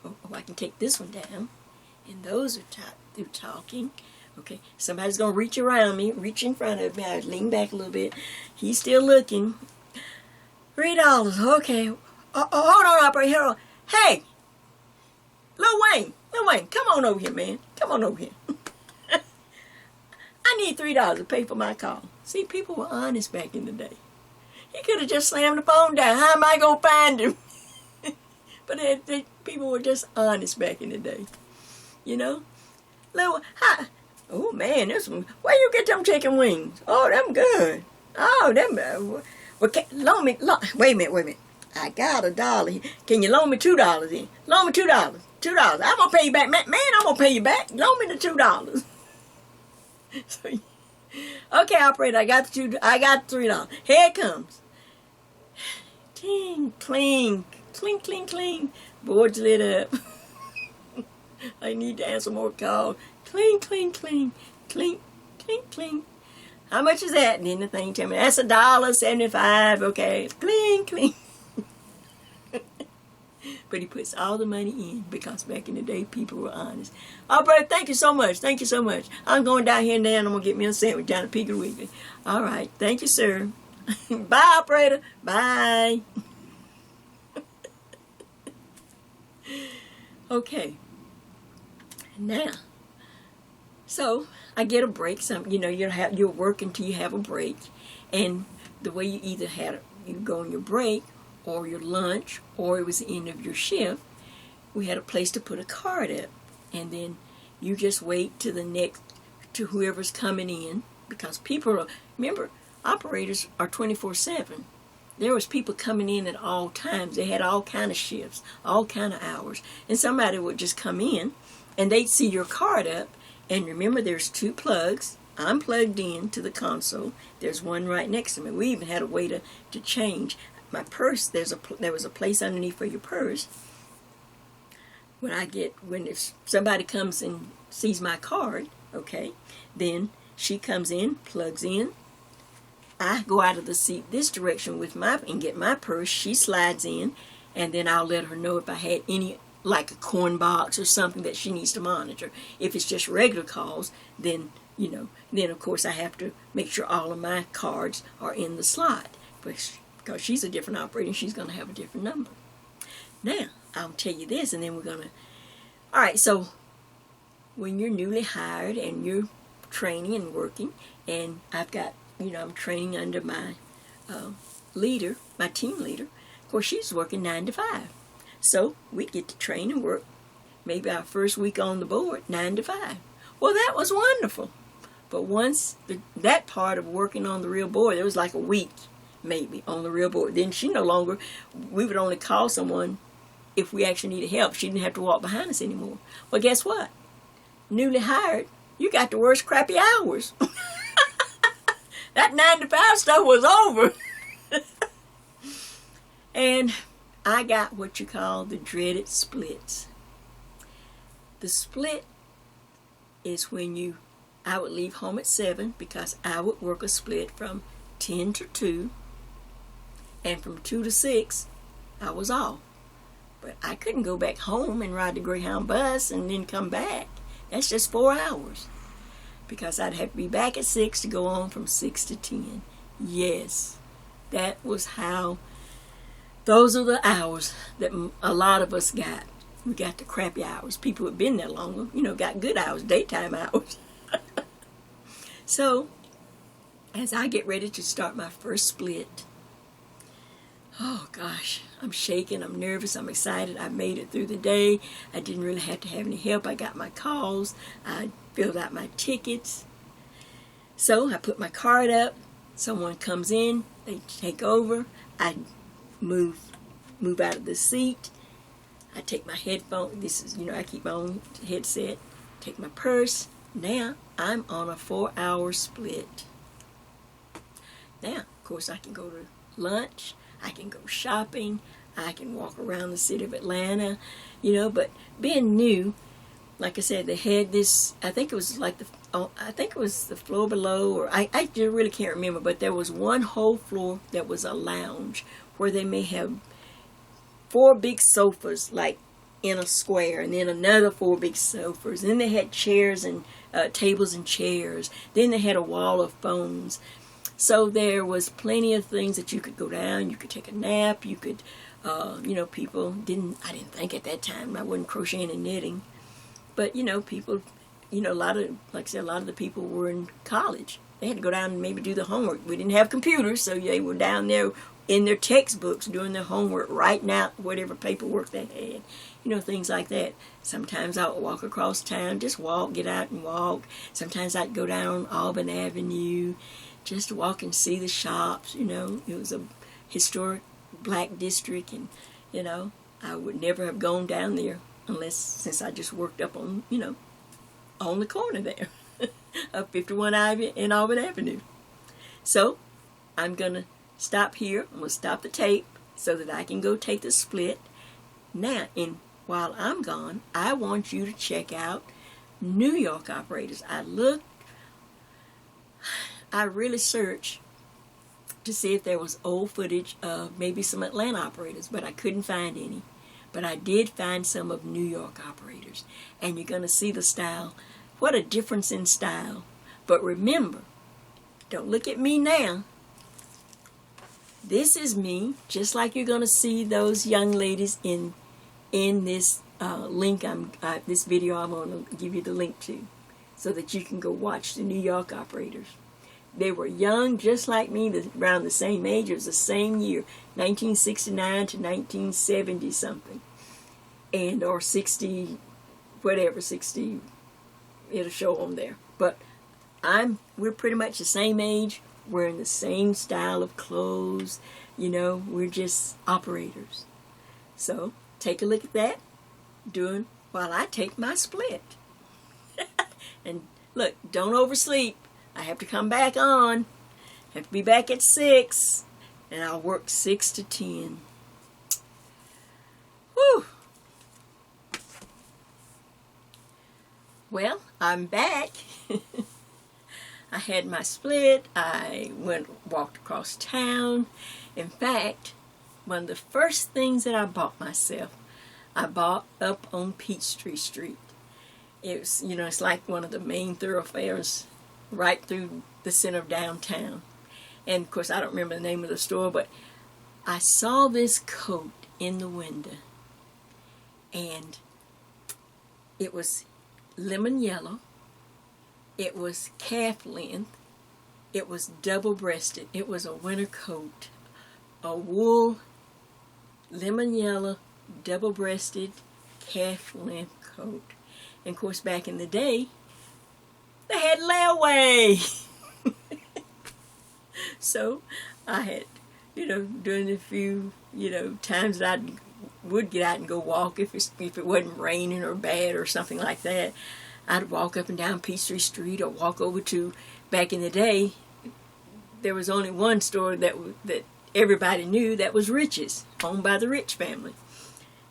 Oh, I can take this one down. And those are through talking. Okay, somebody's going to reach around me, reach in front of me. I lean back a little bit. He's still looking. $3, okay. Hold on, operator, hold on. Hey, Lil Wayne, come on over here, man. Come on over here. I need $3 to pay for my call. See, people were honest back in the day. He could have just slammed the phone down. How am I going to find him? But people were just honest back in the day. You know? Oh, man, where you get them chicken wings? Oh, them good. Oh, them... wait a minute. I got $1 here. Can you loan me $2 then? Loan me $2. $2. I'm going to pay you back. Man, I'm going to pay you back. Loan me the $2. So, okay, operator, I got $3. Here it comes. Ting, cling, clink, clink, clink. Boards lit up. I need to answer more calls. Clink, clink, clink, clink, clink, clink. How much is that? And then the thing tell me that's $1.75. Okay, clink, clink. But he puts all the money in because back in the day, people were honest. Oh, brother, thank you so much. Thank you so much. I'm going down here now and I'm going to get me a sandwich down at Piggly Wiggly. All right. Thank you, sir. Bye, operator. Bye. Okay. Now, so I get a break. You're working till you have a break, and the way you either you go on your break, or your lunch, or it was the end of your shift, we had a place to put a card up, and then you just wait to whoever's coming in, because remember, operators are 24/7. There was people coming in at all times. They had all kind of shifts, all kind of hours, and somebody would just come in, and they'd see your card up, and remember, there's 2 plugs. I'm plugged in to the console. There's one right next to me. We even had a way to change my purse. There was a place underneath for your purse. If somebody comes and sees my card, okay, then she comes in, plugs in. I go out of the seat this direction and get my purse. She slides in, and then I'll let her know if I had any, like a coin box or something that she needs to monitor. If it's just regular calls, then of course I have to make sure all of my cards are in the slot, because she's a different operator and she's going to have a different number. Now, I'll tell you this, and then we're going to... All right, so when you're newly hired and you're training and working, and I'm training under my leader, my team leader. Of course, she's working 9 to 5. So we get to train and work maybe our first week on the board, 9 to 5. Well, that was wonderful. But once that part of working on the real board, it was like a week maybe on the real board. Then we would only call someone if we actually needed help. She didn't have to walk behind us anymore. Well, guess what? Newly hired, you got the worst crappy hours. That 9 to 5 stuff was over. And I got what you call the dreaded splits. The split is when I would leave home at 7, because I would work a split from 10 to 2, and from 2 to 6 I was off. But I couldn't go back home and ride the Greyhound bus and then come back. That's just 4 hours, because I'd have to be back at 6 to go on from 6 to 10. Yes, that was how... Those are the hours that a lot of us got. We got the crappy hours. People who had been there longer, got good hours, daytime hours. So, as I get ready to start my first split, oh gosh, I'm shaking, I'm nervous, I'm excited. I made it through the day. I didn't really have to have any help. I got my calls. I filled out my tickets. So I put my card up. Someone comes in. They take over. I move out of the seat. I take my headphone. I keep my own headset. Take my purse. Now I'm on a 4-hour split. Now, of course, I can go to lunch. I can go shopping. I can walk around the city of Atlanta. But being new, like I said, they had this. I think it was the floor below, or I really can't remember. But there was one whole floor that was a lounge, where they may have 4 big sofas, like in a square, and then another 4 big sofas. And then they had chairs and tables and chairs. Then they had a wall of phones. So there was plenty of things that you could go down. You could take a nap. You could, people didn't. I didn't think at that time. I wasn't crocheting and knitting, but people, a lot of the people were in college. They had to go down and maybe do the homework. We didn't have computers, so they were down there in their textbooks doing their homework, writing out whatever paperwork they had. Things like that. Sometimes I would walk across town, just walk, get out and walk. Sometimes I'd go down Auburn Avenue, just to walk and see the shops. It was a historic black district, and I would never have gone down there since I just worked up on on the corner there of 51 Ivy and Auburn Avenue. So I'm gonna stop here. I'm gonna stop the tape so that I can go take the split. Now, while I'm gone, I want you to check out New York operators. I really searched to see if there was old footage of maybe some Atlanta operators, but I couldn't find any. But I did find some of New York operators, and you're going to see the style. What a difference in style. But remember, don't look at me now. this is me, just like you're going to see those young ladies in this link. This video I'm going to give you the link to, so that you can go watch the New York operators. They were young, just like me, around the same age. It was the same year, 1969 to 1970 something, and or 60, whatever, 60. It'll show them there. But we're pretty much the same age. Wearing the same style of clothes. You know, we're just operators. So take a look at that, doing while I take my split. And look, don't oversleep. I have to come back on. Have to be back at 6, and I'll work 6 to 10. Whew. Well, I'm back. I had my split. I walked across town. In fact, one of the first things that I bought myself, I bought up on Peachtree Street. It was, you know, it's like one of the main thoroughfares right through the center of downtown. And of course, I don't remember the name of the store, but I saw this coat in the window, and it was lemon yellow. It was calf length. It was double-breasted. It was a winter coat, a wool, lemon yellow, double-breasted, calf length coat. And of course, back in the day, they had layaway. So I had, you know, during the few, you know, times that I would get out and go walk, if it wasn't raining or bad or something like that, I'd walk up and down Peachtree Street, or walk over to, back in the day, there was only one store that everybody knew, that was Rich's, owned by the Rich family.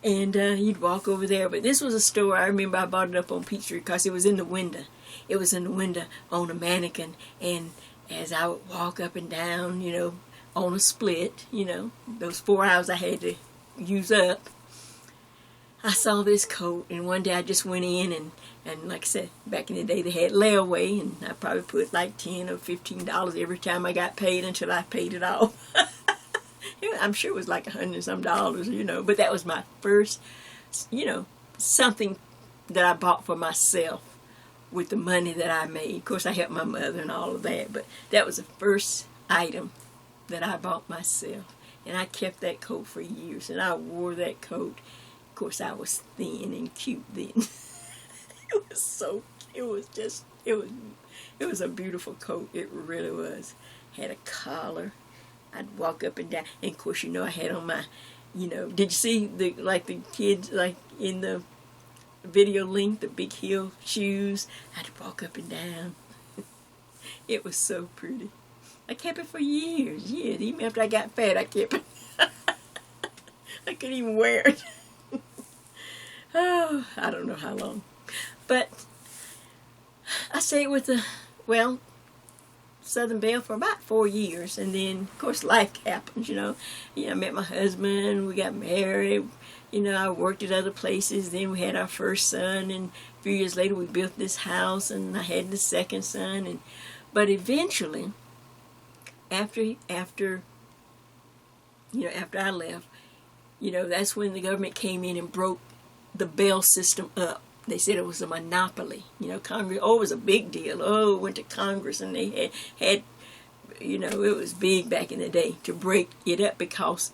And you'd walk over there. But this was a store, I remember I bought it up on Peachtree because it was in the window. It was in the window on a mannequin. And as I would walk up and down, you know, on a split, you know, those 4 hours I had to use up, I saw this coat, and one day I just went in, and like I said, back in the day they had layaway, and I probably put like $10 or $15 every time I got paid until I paid it off. I'm sure it was like $100 and some, you know, but that was my first, you know, something that I bought for myself with the money that I made. Of course, I helped my mother and all of that, but that was the first item that I bought myself, and I kept that coat for years, and I wore that coat. Of course, I was thin and cute then. It was a beautiful coat. It really was. Had a collar. I'd walk up and down, and of course, you know, I had on my, you know, did you see the kids, like in the video link, the big heel shoes? I'd walk up and down. It was so pretty. I kept it for years. Even after I got fat, I kept it. I couldn't even wear it. Oh, I don't know how long. But I stayed with Southern Belle for about 4 years, and then of course life happens, you know. I met my husband, we got married, you know, I worked at other places, then we had our first son, and a few years later we built this house, and I had the second son, but eventually, after I left, you know, that's when the government came in and broke the Bell system up. They said it was a monopoly. You know, Congress, it was a big deal. It went to Congress, and they had, you know, it was big back in the day to break it up because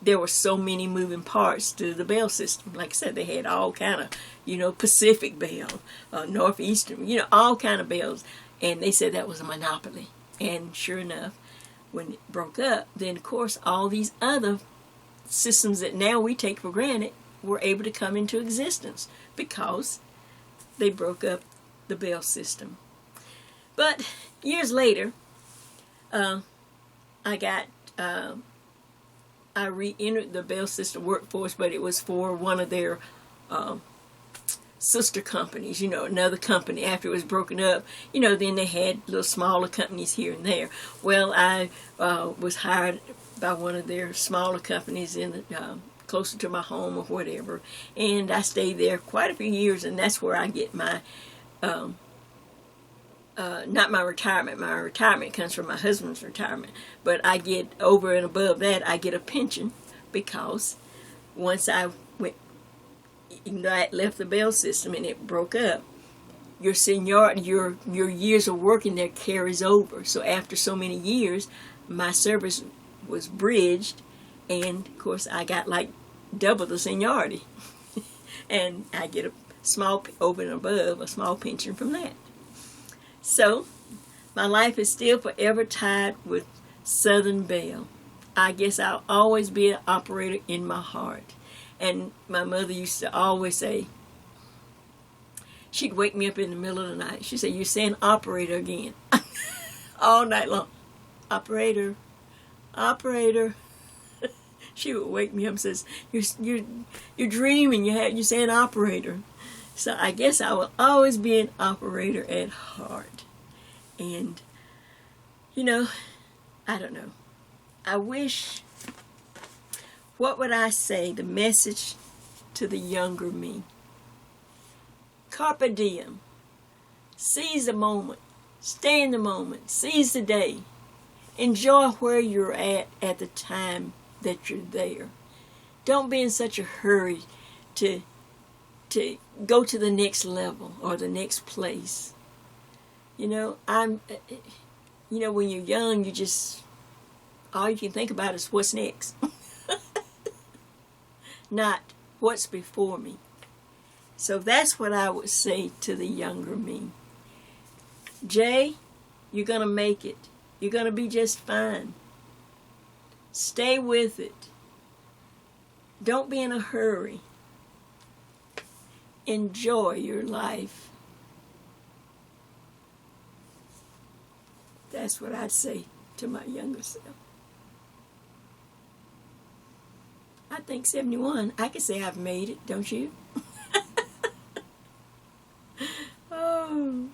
there were so many moving parts to the Bell system. Like I said, they had all kind of, you know, Pacific Bell, Northeastern, you know, all kind of bells. And they said that was a monopoly. And sure enough, when it broke up, then of course all these other systems that now we take for granted were able to come into existence because they broke up the Bell system. But years later, I re-entered the Bell system workforce, but it was for one of their sister companies, you know, another company. After it was broken up, you know, then they had little smaller companies here and there. Well, I was hired by one of their smaller companies in the closer to my home or whatever, and I stayed there quite a few years, and that's where I get my not my retirement. My retirement comes from my husband's retirement. But I get over and above that, I get a pension because once I went, I left the Bell system and it broke up. Your seniority, your years of working there carries over. So after so many years, my service was bridged, and of course I got like double the seniority, and I get a small over and above a small pension from that. So, my life is still forever tied with Southern Bell. I guess I'll always be an operator in my heart. And my mother used to always say, she'd wake me up in the middle of the night. She'd say, "You're saying operator again." All night long. Operator, operator. She would wake me up and says, "You're dreaming. You're saying operator." So I guess I will always be an operator at heart. And, I don't know. I wish, what would I say, the message to the younger me? Carpe diem. Seize the moment. Stay in the moment. Seize the day. Enjoy where you're at the time that you're there. Don't be in such a hurry to go to the next level or the next place. When you're young, all you can think about is what's next. Not what's before me. So that's what I would say to the younger me. Jay, you're going to make it. You're going to be just fine. Stay with it. Don't be in a hurry. Enjoy your life. That's what I'd say to my younger self. I think 71. I can say I've made it, don't you? Oh,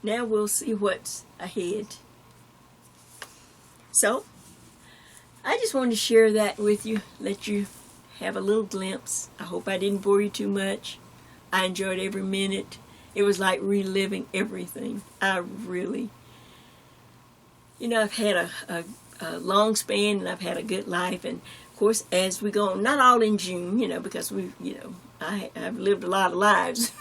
now we'll see what's ahead. So, I just wanted to share that with you, let you have a little glimpse. I hope I didn't bore you too much. I enjoyed every minute. It was like reliving everything. I really, I've had a long span, and I've had a good life, and of course, as we go on, not all in June, because I've lived a lot of lives.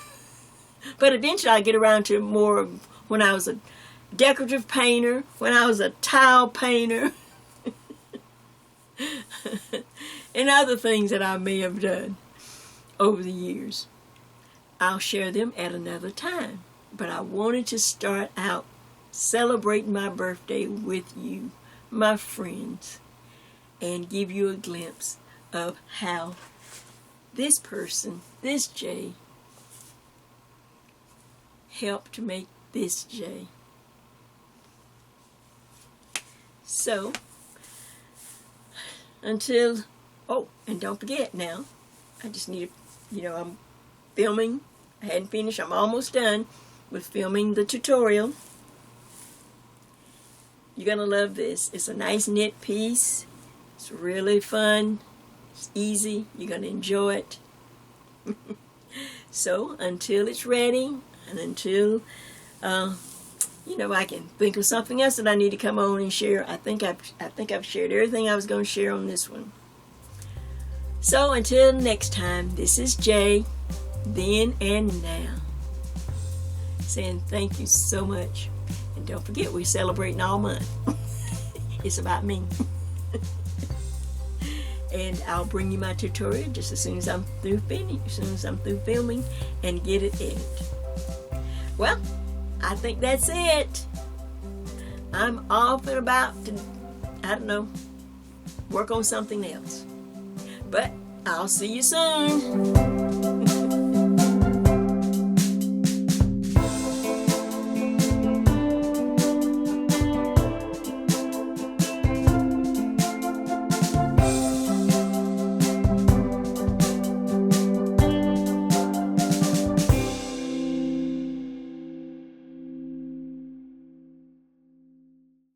But eventually I get around to more of when I was a decorative painter, when I was a tile painter, and other things that I may have done over the years. I'll share them at another time. But I wanted to start out celebrating my birthday with you, my friends, and give you a glimpse of how this person, this Jay, helped to make this Jay. So, and don't forget now, I just need to, I'm filming. I hadn't finished. I'm almost done with filming the tutorial. You're going to love this. It's a nice knit piece. It's really fun. It's easy. You're going to enjoy it. So, until it's ready, and until, I can think of something else that I need to come on and share. I think I've shared everything I was going to share on this one. So, until next time, this is Jay. Then and now, saying thank you so much, and don't forget we're celebrating all month. It's about me. And I'll bring you my tutorial just as soon as I'm through filming and get it edited. Well, I think that's it. I'm off and about to, work on something else. But I'll see you soon.